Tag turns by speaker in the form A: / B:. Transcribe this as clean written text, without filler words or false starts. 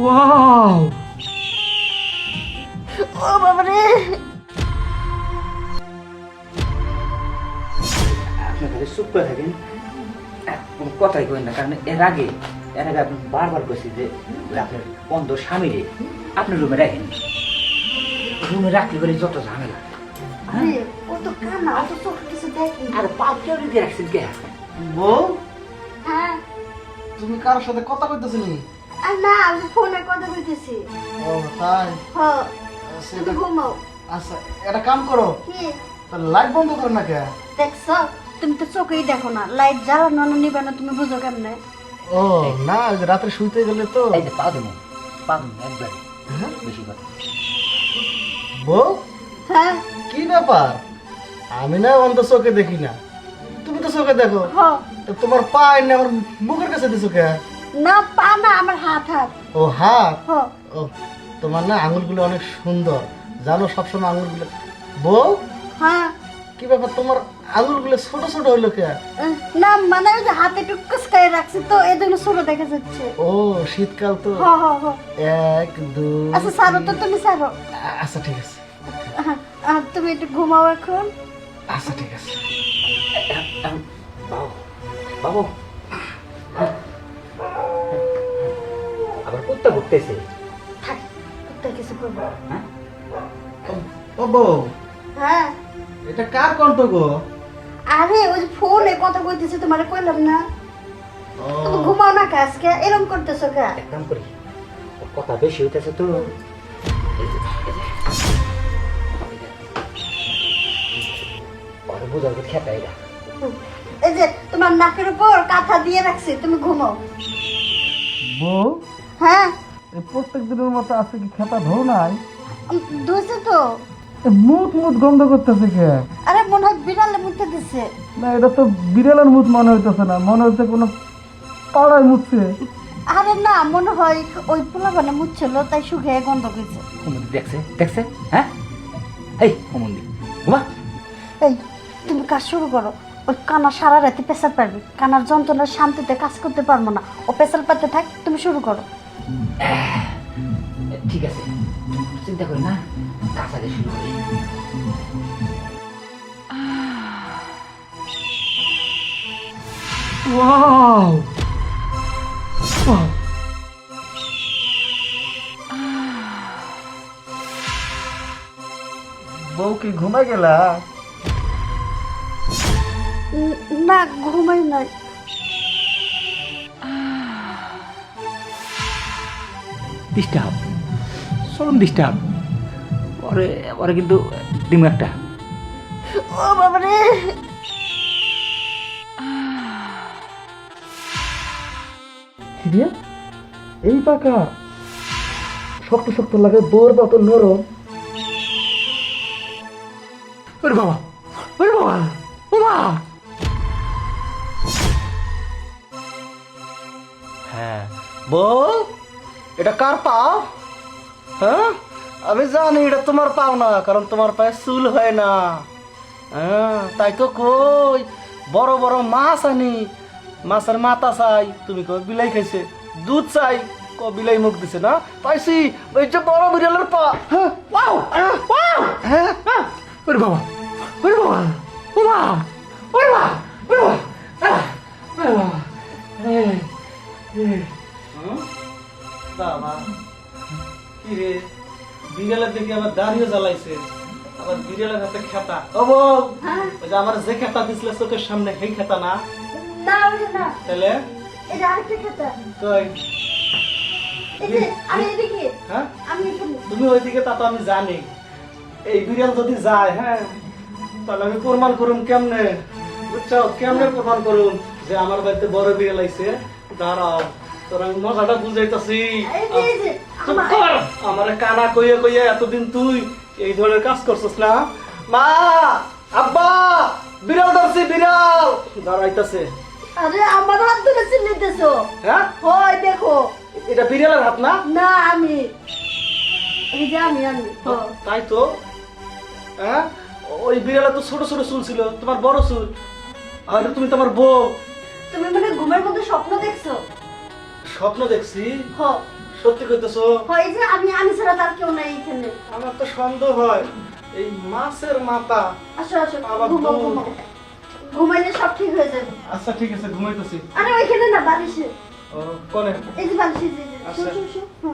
A: Wow
B: oh বাবা রে
C: আপনি খালি চুপ করে থাকেন, কোনো কথাই করেন না। কারণ এর আগে আপনি বারবার কইছি যে আপনার অন্ধ স্বামীরে আপনি রুমে রাখেন। রুমে রাখলে করে যত ঝামেলা।
B: আরে ও তো কানা, ও তো চোখে কিছু দেখি।
C: আর পাপ কেউ দিয়ে রাখছেন কে?
A: বউ,
B: হ্যাঁ
A: তুমি কারোর সাথে কথা কইতেছিলি?
B: আর না, আমি ফোনে কথা বলতেছি।
A: ও তাই?
B: হ্যাঁ
A: সেটা
B: তুমি ঘুমাও।
A: আচ্ছা, একটা কাম করো,
B: কি
A: লাইট বন্ধ করো না কে?
B: দেখছো, তুমি তো চোখেই দেখো না, লাইট জ্বালানো না নিবানো তুমি বুঝো কেমনে?
A: ও না, ওই যে রাত্রে শুইতে গেলে তো।
C: এই যে পা দেবো একবার
A: হ্যাঁ?
C: বেশি কথা।
A: বউ,
B: হ্যাঁ
A: কি ব্যাপার? আমি না অন্ধ চোখে দেখি না, তুমি তো চোখে দেখো।
B: হ্যাঁ
A: তো তোমার পা এনে আমার মুখের কাছে দিছো কে?
B: না, পা না, আমার হাত হাত।
A: ও হাত।
B: হ্যাঁ
A: ও তোমার না আঙুলগুলো অনেক সুন্দর, জানো সবসময় আঙুলগুলো। বউ,
B: হ্যাঁ
A: কি ব্যাপার তোমার আঙুলগুলো ছোট ছোট হইলো কে?
B: না মানে ওই যে হাতে একটু কুচকায় রাখছি তো এই জন্য ছোট দেখা যাচ্ছে।
A: ও শীতকাল তো।
B: হ্যাঁ হ্যাঁ হ্যাঁ।
A: এক দুই।
B: আচ্ছা সারো তো, তুমি সারো।
A: আচ্ছা ঠিক আছে।
B: আর তুমি একটু ঘুমাও এখন।
A: আচ্ছা ঠিক আছে।
C: বাবু বাবু আবার কুত্তা ঘুরতেছে।
B: থাক, কুত্তা কিছু করবো।
C: হ্যাঁ
A: ও বউ,
B: হ্যাঁ
A: এটা কার কণ্ঠ গো?
B: আরে ওই যে ফোনে কথা কইতেছে, তোমারে কইলাম না।
A: ও
B: তুমি ঘুমাও না কে আজকে, এরকম করতেছো কে?
C: এক কাম করি, ওর কথা বেশি হইতেছে তো। ওরে বুঝার খেতা এটা।
B: এই যে তোমার নাকের উপর কাঁথা দিয়ে রাখছি, তুমি ঘুমাও।
A: বউ,
B: হ্যাঁ
A: এই প্রত্যেক দিনের মতো আজকে কি খেতা ধো নাই?
B: ধুইছে তো।
A: মুখ মুখ গন্ধ করতেছে কে?
B: আরে মনে হয় বিড়ালে মুতে দিছে।
A: না, এটা তো বিড়ালের মুখ মনে হইতেছে না, মনে হচ্ছে কোনো পাড়ায় মুখছে।
B: আরে না, মনে হয় ওই পোলাপানে মুছছিল তাই শুকিয়ে গন্ধ করছে।
C: হুমন্দি দেখছে দেখছে, হ্যাঁ? এই হুমন্দি ঘুমা।
B: এই তুমি কাজ শুরু করো। ওই কানা সারা রাতে পেশাল পারবে, কানার যন্ত্রণার শান্তিতে কাজ করতে পারবো না। ও পেশাল পাতে থাক, তুমি শুরু করো।
C: ঠিক আছে, চিন্তা করি না, কাজ আগে শুরু করি।
A: ওয়াও ওয়াও, বউ কি ঘুমাই গেলা?
B: না, ঘুমাই নাই।
C: ডিস্টার্ব, চরম ডিস্টার্ব। পরে পরে কিন্তু দিম একটা।
B: ও বাবা রে,
A: এই পাকা শক্ত শক্ত লাগে, বোর মতো নরম।
C: ওরে বাবা, ওরে বাবা, ও মা।
A: হ্যাঁ বউ, এটা কার পাও? হ্যাঁ, আমি জানি এটা তোমার পাও না, কারণ তোমার পায়ে চুল হয় না। হ্যাঁ তাই তো কই, বড় বড় মাছ আনি, মাছের মাথা চাই, তুমি কই বিলাই খাইছে। দুধ চাই, ক বিলাই মুখ দিছে না। পাইছি, ওই যে বড় বিড়ালের পা। হ্যাঁ
C: ওয়াও, ওয়াও,
A: হ্যাঁ।
C: ওরে বাবা, ওরে বাবা, ও মা, ওরে বাবা, ওরে বাবা, ওরে বাবা।
A: বাবা, কি রে, বিড়ালের দেখে আমার দাড়িও জ্বালাইছে, আবার বিড়ালের হাতে খেতা। ও বউ,
B: হ্যাঁ?
A: ওই যে আমার যে খেতা দিছিল চোখের সামনে, সেই খেতা না?
B: না ওটা না,
A: তাহলে
B: এটা আরেকটা খেতা।
A: কই?
B: এই যে আমি এদিকে,
A: হ্যাঁ,
B: আমি এখানে।
A: তুমি ওইদিকে, তা তো আমি জানি। এই বিড়াল যদি যায়, হ্যাঁ, তাহলে আমি প্রমাণ করুম কেমনে, বুঝছো? কেমনে প্রমাণ করুম যে আমার বাড়িতে বড় বিড়াল আইছে? দাঁড়াও, তোর আমি মজাটা বুঝাইতাছি।
B: এই যে
A: চুপ কর! আমারে কানা কইয়া কইয়া এতদিন তুই এই ধরনের কাজ করছিস না? মা, আব্বা, বিড়াল ধরছি, বিড়াল দাঁড়াইতাছে।
B: আরে আমার হাত ধরে চিল্লাইতেছো?
A: হ্যাঁ,
B: হয় দেখো।
A: এটা বিড়ালের হাত না?
B: না আমি, এই যে আমি
A: তাই তো। হ্যাঁ, ওই বিড়ালে তো ছোট ছোট চুল ছিল, তোমার বড় চুল। আর তুমি তোমার বউ।
B: তুমি মানে ঘুমের মধ্যে স্বপ্ন দেখছো?
A: স্বপ্ন দেখছি?
B: হ
A: সত্যি কইতেছো?
B: হয় যে আমি ছাড়া তার কেউ নাই এখানে।
A: আমার তো সন্দেহ হয় এই মাছের মাথা।
B: আসো আসো,
A: আবার
B: ঘুমাও
A: দুধ।
B: ঘুমাও, ঘুমাইলে সব ঠিক হয়ে যাবে।
A: আচ্ছা ঠিক আছে, ঘুমাইতেছি।
B: আরে ওইখানে না, বালিশে।
A: ও কোনে?
B: এই যে বালিশে, যে
A: আচ্ছা।
B: Show show show.